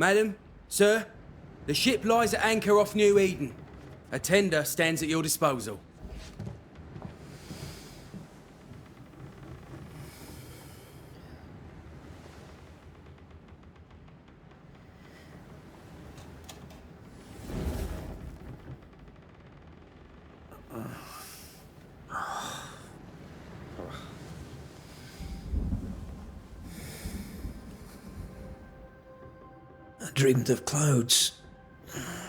Madam, sir, the ship lies at anchor off New Eden. A tender stands at your disposal. I dreamed of clouds.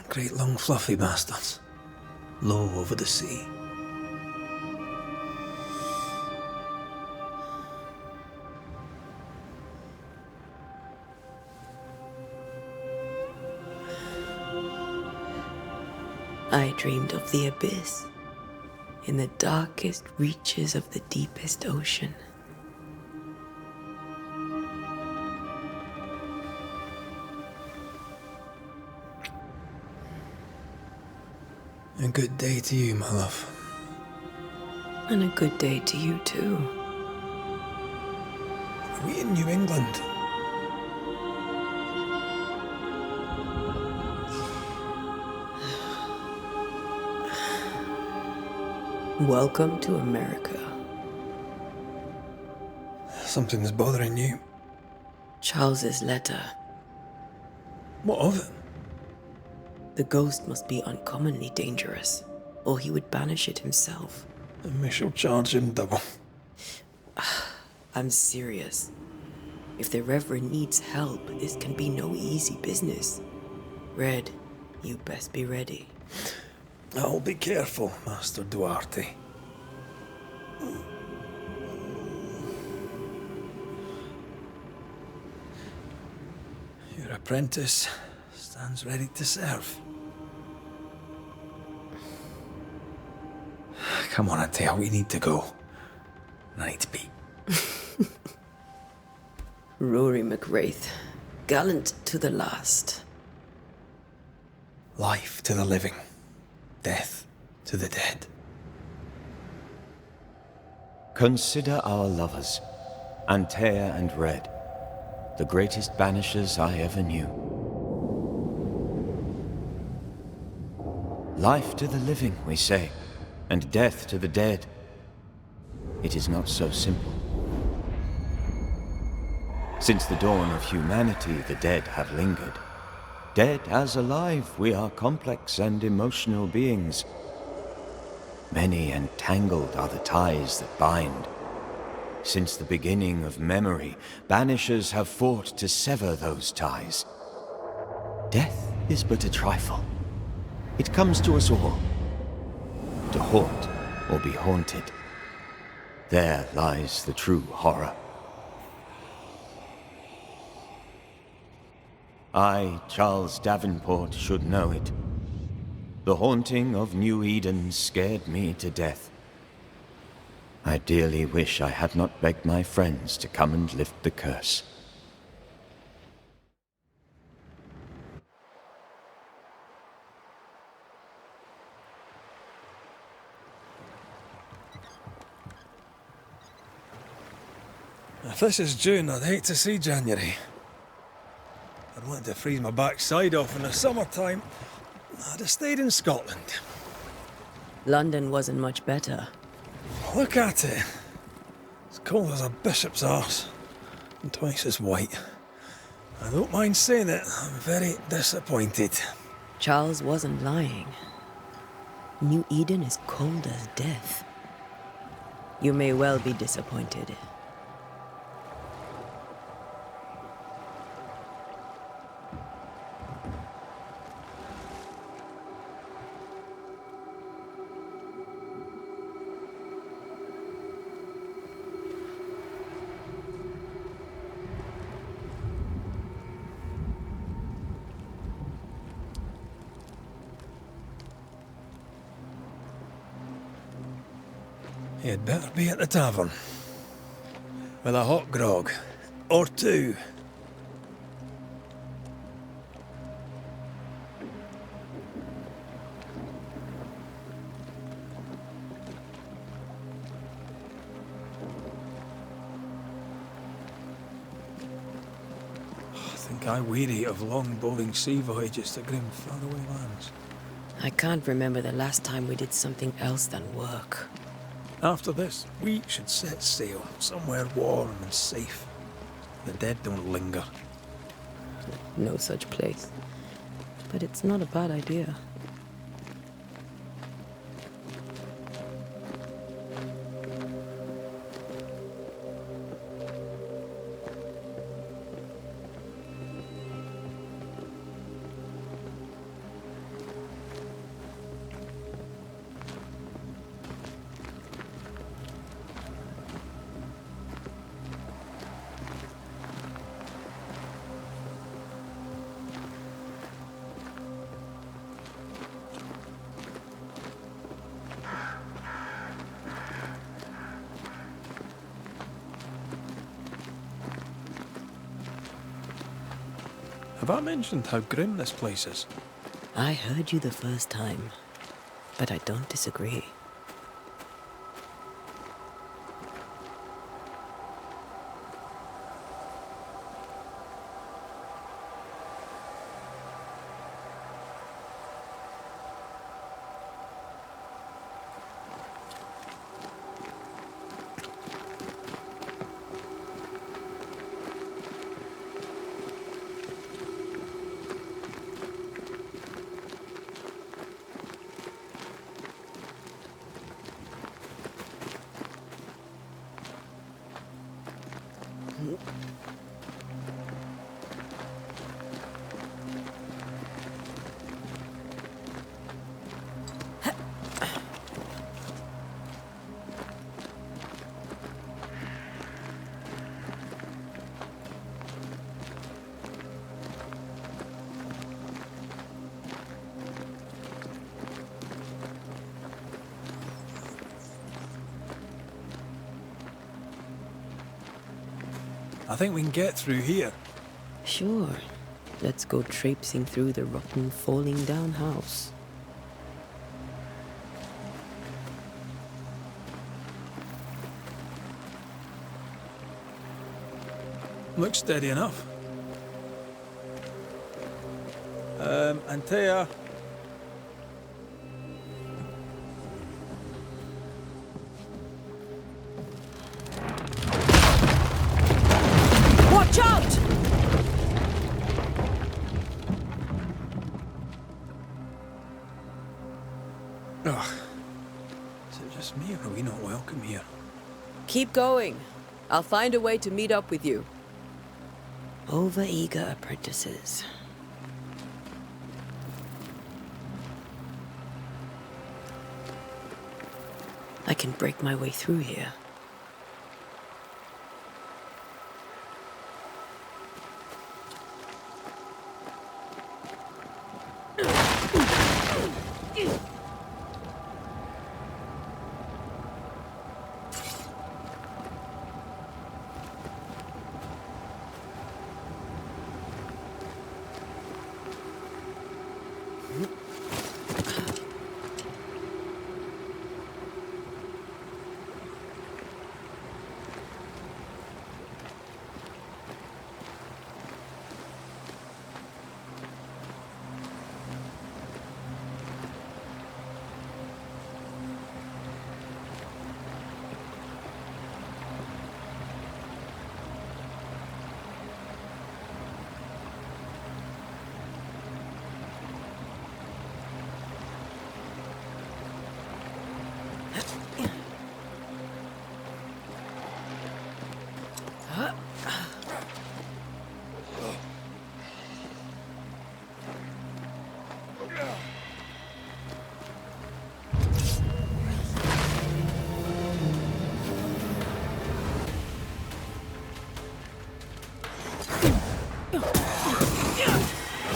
Great long fluffy bastards. Low over the sea. I dreamed of the abyss, in the darkest reaches of the deepest ocean. A good day to you, my love. And a good day to you, too. Are we in New England? Welcome to America. Something's bothering you. Charles's letter. What of it? The ghost must be uncommonly dangerous, or he would banish it himself. And we shall charge him double. I'm serious. If the Reverend needs help, this can be no easy business. Red, you best be ready. I'll be careful, Master Duarte. Your apprentice stands ready to serve. Come on, Antea, we need to go. I need to be. Rory McWraith, gallant to the last. Life to the living, death to the dead. Consider our lovers, Antea and Red, the greatest banishers I ever knew. Life to the living, we say, and death to the dead. It is not so simple. Since the dawn of humanity, the dead have lingered. Dead as alive, we are complex and emotional beings. Many and tangled are the ties that bind. Since the beginning of memory, banishers have fought to sever those ties. Death is but a trifle. It comes to us all. To haunt or be haunted. There lies the true horror. I, Charles Davenport, should know it. The haunting of New Eden scared me to death. I dearly wish I had not begged my friends to come and lift the curse. If this is June, I'd hate to see January. I'd want to freeze my backside off in the summertime. I'd have stayed in Scotland. London wasn't much better. Look at it. As cold as a bishop's arse. And twice as white. I don't mind saying it, I'm very disappointed. Charles wasn't lying. New Eden is cold as death. You may well be disappointed. You'd better be at the tavern. With a hot grog. Or two. I think make I weary of long, boring sea voyages to grim, faraway lands. I can't remember the last time we did something else than work. After this, we should set sail somewhere warm and safe. The dead don't linger. No such place. But it's not a bad idea. Have I mentioned how grim this place is? I heard you the first time, but I don't disagree. I think we can get through here. Sure. Let's go traipsing through the rotten, falling down house. Looks steady enough. Antea. Watch out! Ugh. Is it just me, or are we not welcome here? Keep going. I'll find a way to meet up with you. Over-eager apprentices. I can break my way through here.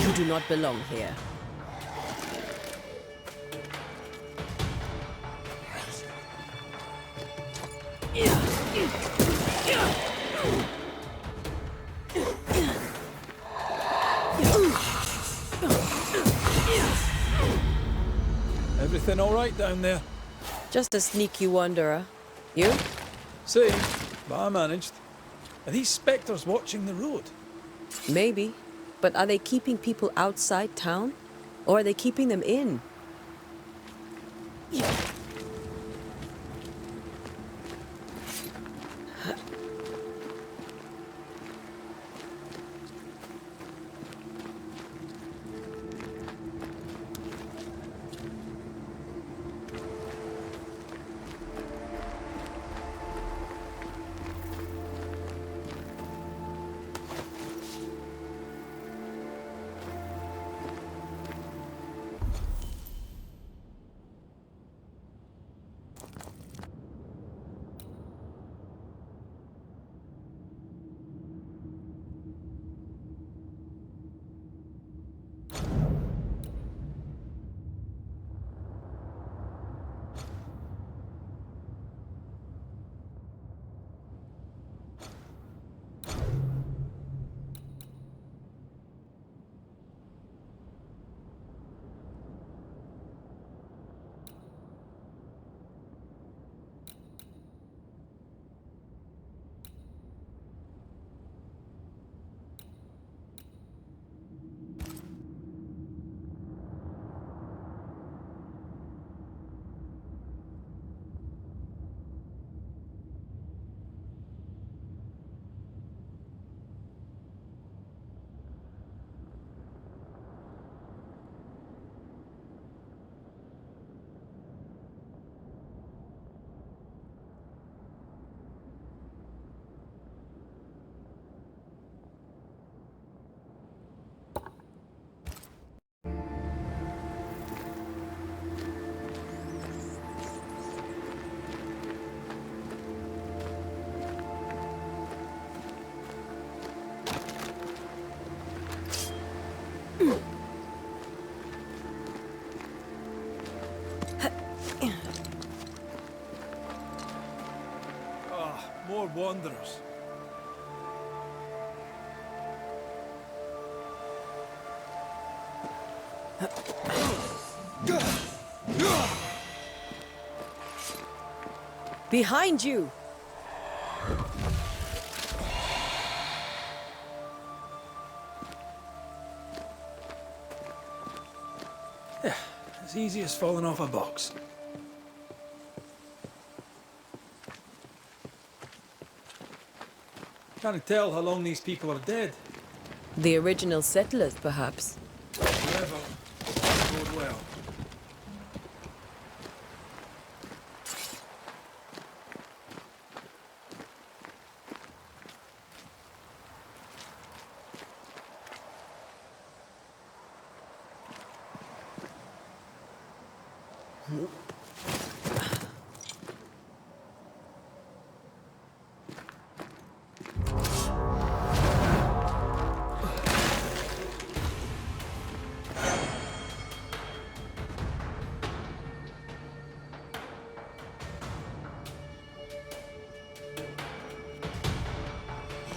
You do not belong here. Everything all right down there? Just a sneaky wanderer. You? Same, but I managed. Are these spectres watching the road? Maybe. But are they keeping people outside town? Or are they keeping them in? More wanderers. Behind you! Yeah, as easy as falling off a box. Can't tell how long these people are dead. The original settlers, perhaps. Whoever, bode well.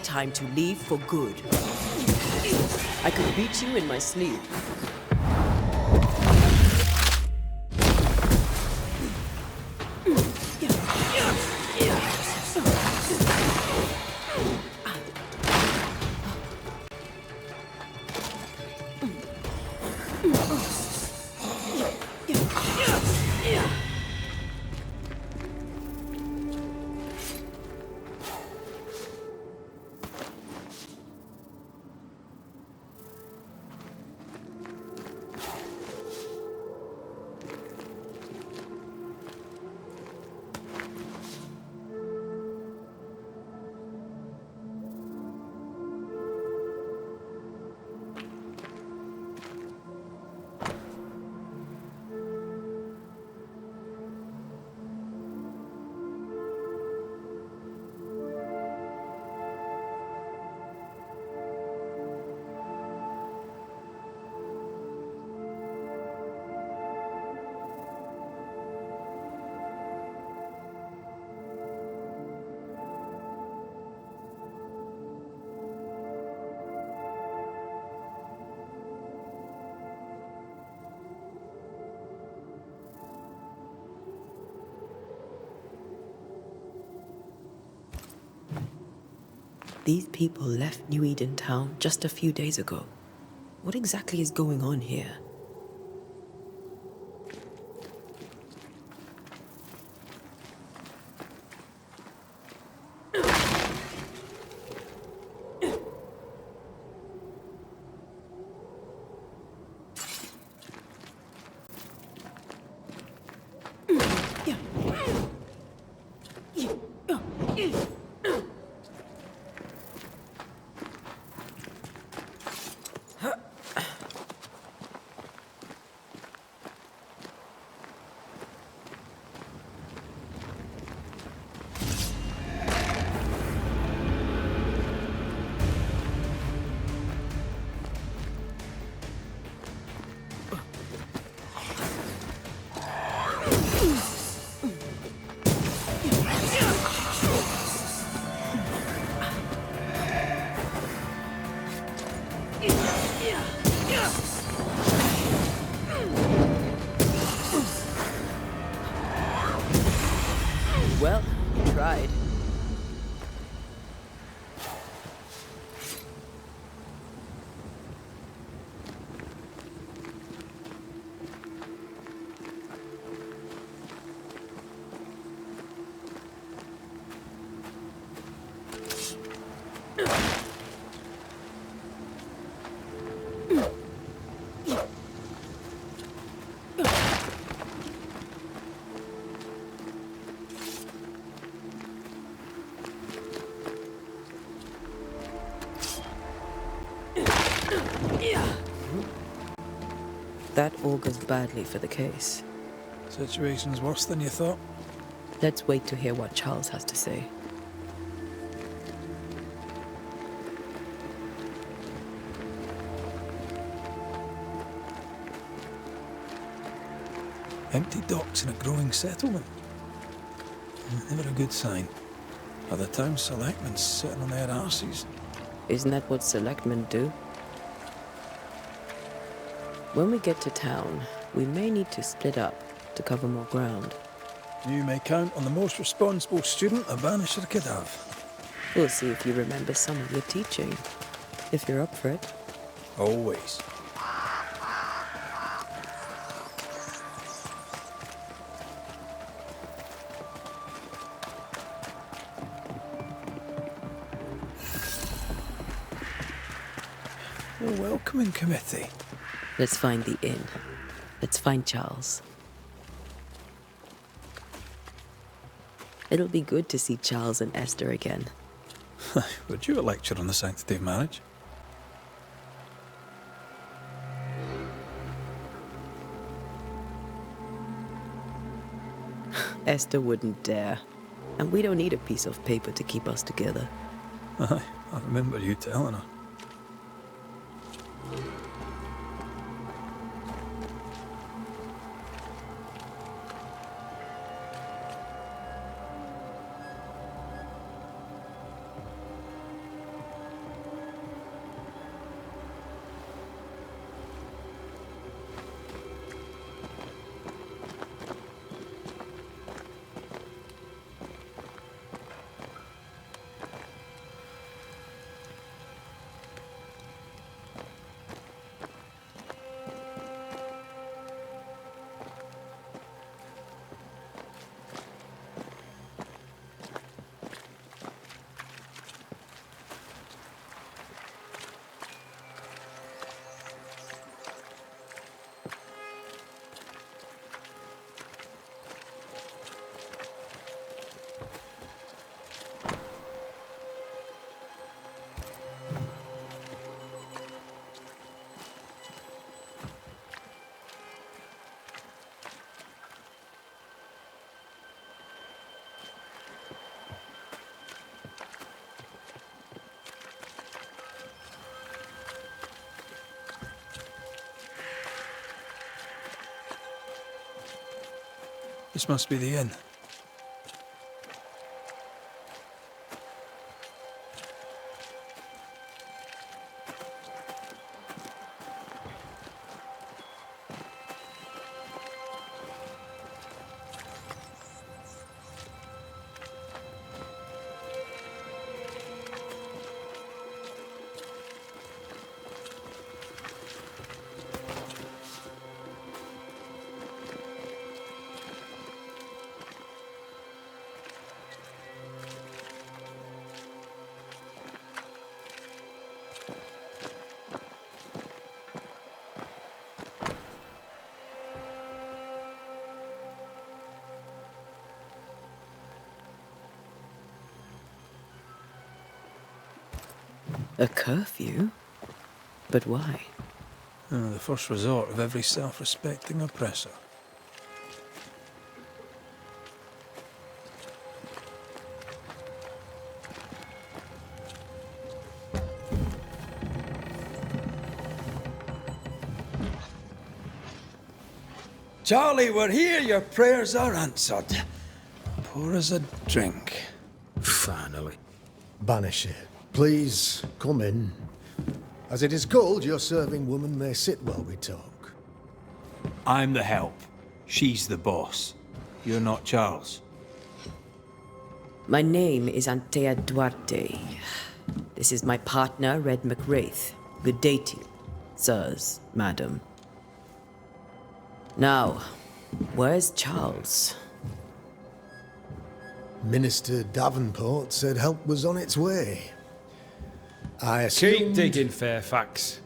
Time to leave for good. I could beat you in my sleep. These people left New Eden Town just a few days ago. What exactly is going on here? Well, you tried. That augurs badly for the case. Situation's worse than you thought. Let's wait to hear what Charles has to say. Empty docks in a growing settlement. Never a good sign. Are the town selectmen sitting on their arses? Isn't that what selectmen do? When we get to town, we may need to split up to cover more ground. You may count on the most responsible student a Banisher could have. We'll see if you remember some of your teaching, if you're up for it. Always. A welcoming committee. Let's find the inn. Let's find Charles. It'll be good to see Charles and Esther again. Would you a lecture on the sanctity of marriage? Esther wouldn't dare. And we don't need a piece of paper to keep us together. Aye, I remember you telling her. This must be the inn. A curfew? But why? The first resort of every self-respecting oppressor. Charlie, we're here. Your prayers are answered. Pour us a drink. Finally. Banisher, please come in. As it is cold, your serving woman may sit while we talk. I'm the help. She's the boss. You're not Charles. My name is Antea Duarte. This is my partner, Red McRaith. Good day to you, sirs, madam. Now, where's Charles? Minister Davenport said help was on its way. I assumed... Keep digging, Fairfax.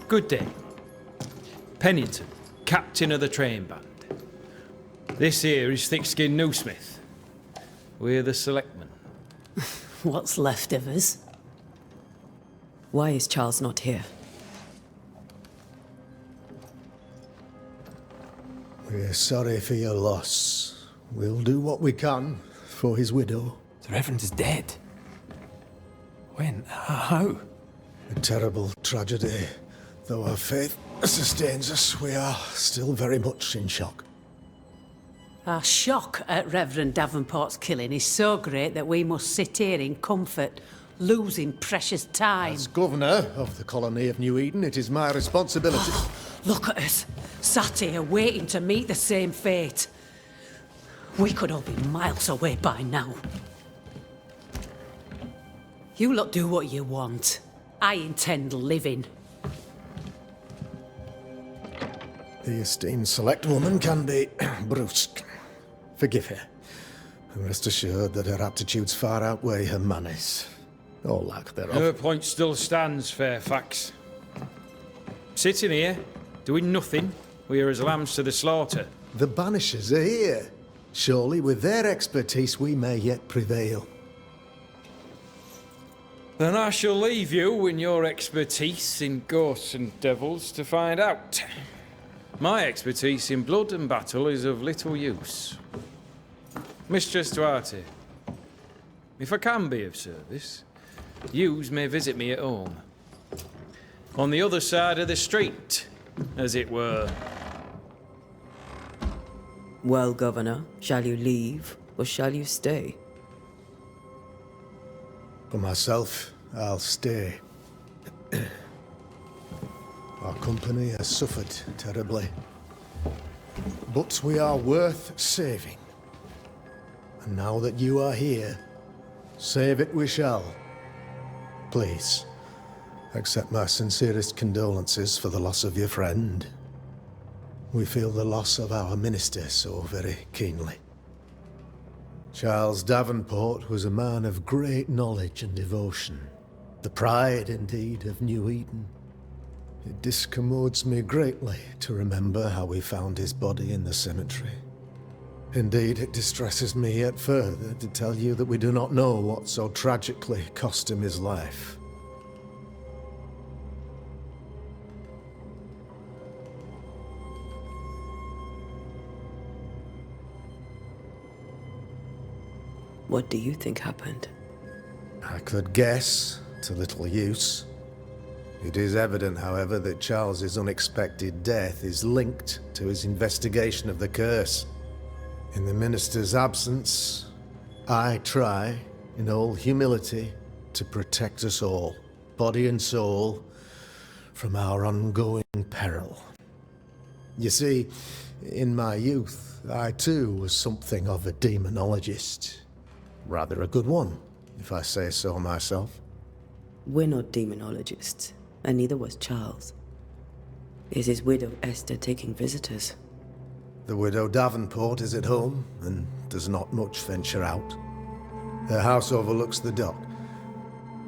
Good day. Pennington, captain of the train band. This here is Thick-Skinned Newsmith. We're the selectmen. What's left of us? Why is Charles not here? We're sorry for your loss. We'll do what we can for his widow. The Reverend is dead. When? How? A terrible tragedy. Though our faith sustains us, we are still very much in shock. Our shock at Reverend Davenport's killing is so great that we must sit here in comfort, losing precious time. As governor of the colony of New Eden, it is my responsibility... Look at us, sat here waiting to meet the same fate. We could all be miles away by now. You lot do what you want. I intend living. The esteemed select woman can be brusque. Forgive her. And rest assured that her aptitudes far outweigh her manners. Or lack thereof. Her point still stands, Fairfax. Sitting here, doing nothing, we are as lambs to the slaughter. The Banishers are here. Surely with their expertise we may yet prevail. Then I shall leave you and your expertise in ghosts and devils to find out. My expertise in blood and battle is of little use. Mistress Duarte, if I can be of service, yous may visit me at home. On the other side of the street, as it were. Well, Governor, shall you leave or shall you stay? For myself, I'll stay. Our company has suffered terribly. But we are worth saving. And now that you are here, save it we shall. Please, accept my sincerest condolences for the loss of your friend. We feel the loss of our minister so very keenly. Charles Davenport was a man of great knowledge and devotion. The pride, indeed, of New Eden. It discommodes me greatly to remember how we found his body in the cemetery. Indeed, it distresses me yet further to tell you that we do not know what so tragically cost him his life. What do you think happened? I could guess, to little use. It is evident, however, that Charles's unexpected death is linked to his investigation of the curse. In the minister's absence, I try, in all humility, to protect us all, body and soul, from our ongoing peril. You see, in my youth, I too was something of a demonologist. Rather a good one, if I say so myself. We're not demonologists, and neither was Charles. Is his widow Esther taking visitors? The widow Davenport is at home, and does not much venture out. Her house overlooks the dock.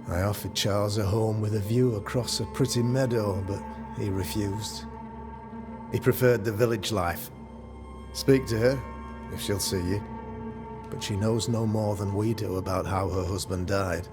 I offered Charles a home with a view across a pretty meadow, but he refused. He preferred the village life. Speak to her, if she'll see you. But she knows no more than we do about how her husband died.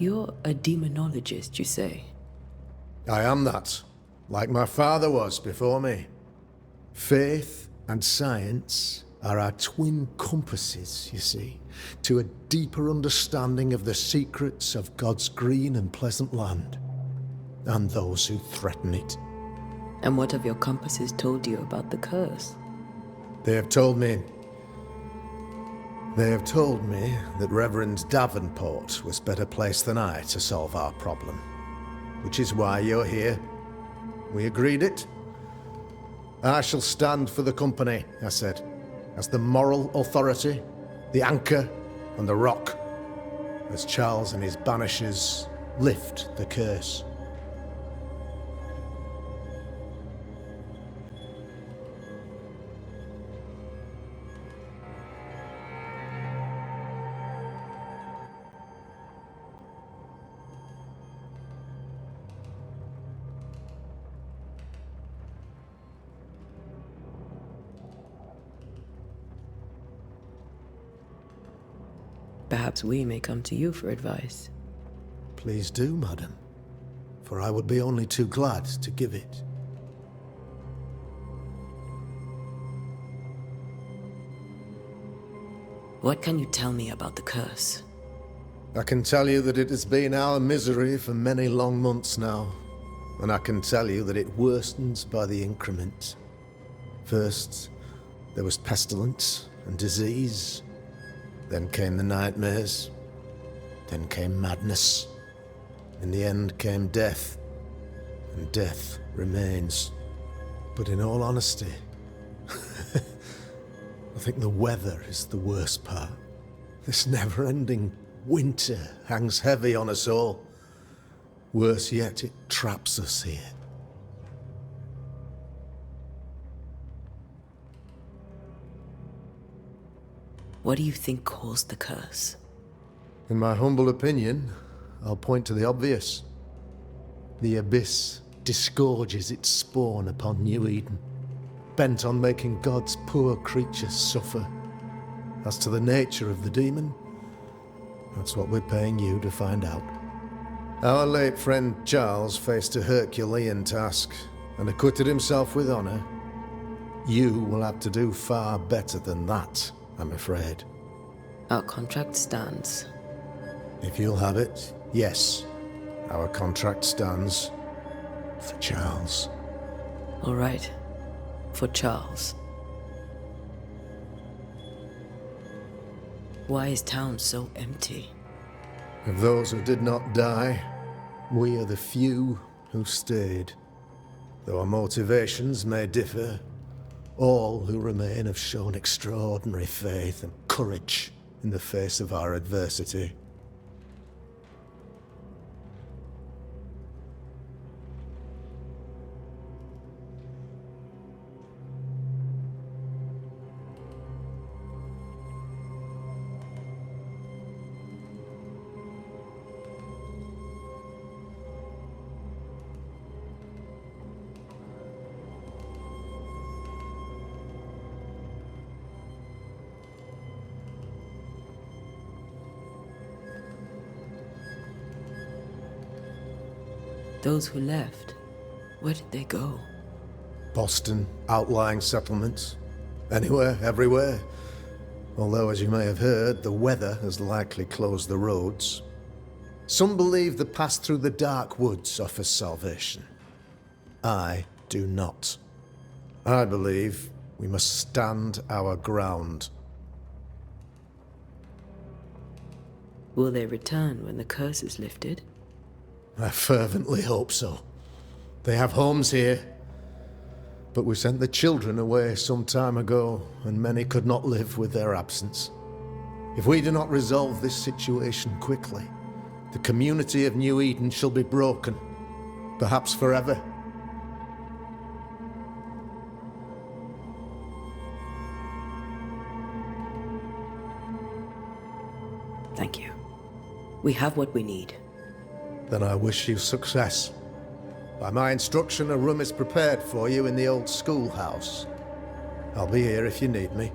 You're a demonologist, you say? I am that, like my father was before me. Faith and science are our twin compasses, you see, to a deeper understanding of the secrets of God's green and pleasant land, and those who threaten it. And what have your compasses told you about the curse? They have told me that Reverend Davenport was better placed than I to solve our problem. Which is why you're here. We agreed it. I shall stand for the company, I said, as the moral authority, the anchor, and the rock, as Charles and his Banishers lift the curse. Perhaps we may come to you for advice. Please do, madam, for I would be only too glad to give it. What can you tell me about the curse? I can tell you that it has been our misery for many long months now, and I can tell you that it worstens by the increment. First, there was pestilence and disease. Then came the nightmares. Then came madness. In the end came death. And death remains. But in all honesty, I think the weather is the worst part. This never-ending winter hangs heavy on us all. Worse yet, it traps us here. What do you think caused the curse? In my humble opinion, I'll point to the obvious. The Abyss disgorges its spawn upon New Eden, bent on making God's poor creatures suffer. As to the nature of the demon, that's what we're paying you to find out. Our late friend Charles faced a Herculean task and acquitted himself with honor. You will have to do far better than that, I'm afraid. Our contract stands. If you'll have it, yes. Our contract stands for Charles. All right. For Charles. Why is town so empty? Of those who did not die, we are the few who stayed. Though our motivations may differ, all who remain have shown extraordinary faith and courage in the face of our adversity. Those who left, where did they go? Boston, outlying settlements. Anywhere, everywhere. Although, as you may have heard, the weather has likely closed the roads. Some believe the path through the dark woods offers salvation. I do not. I believe we must stand our ground. Will they return when the curse is lifted? I fervently hope so. They have homes here. But we sent the children away some time ago, and many could not live with their absence. If we do not resolve this situation quickly, the community of New Eden shall be broken, perhaps forever. Thank you. We have what we need. Then I wish you success. By my instruction, a room is prepared for you in the old schoolhouse. I'll be here if you need me.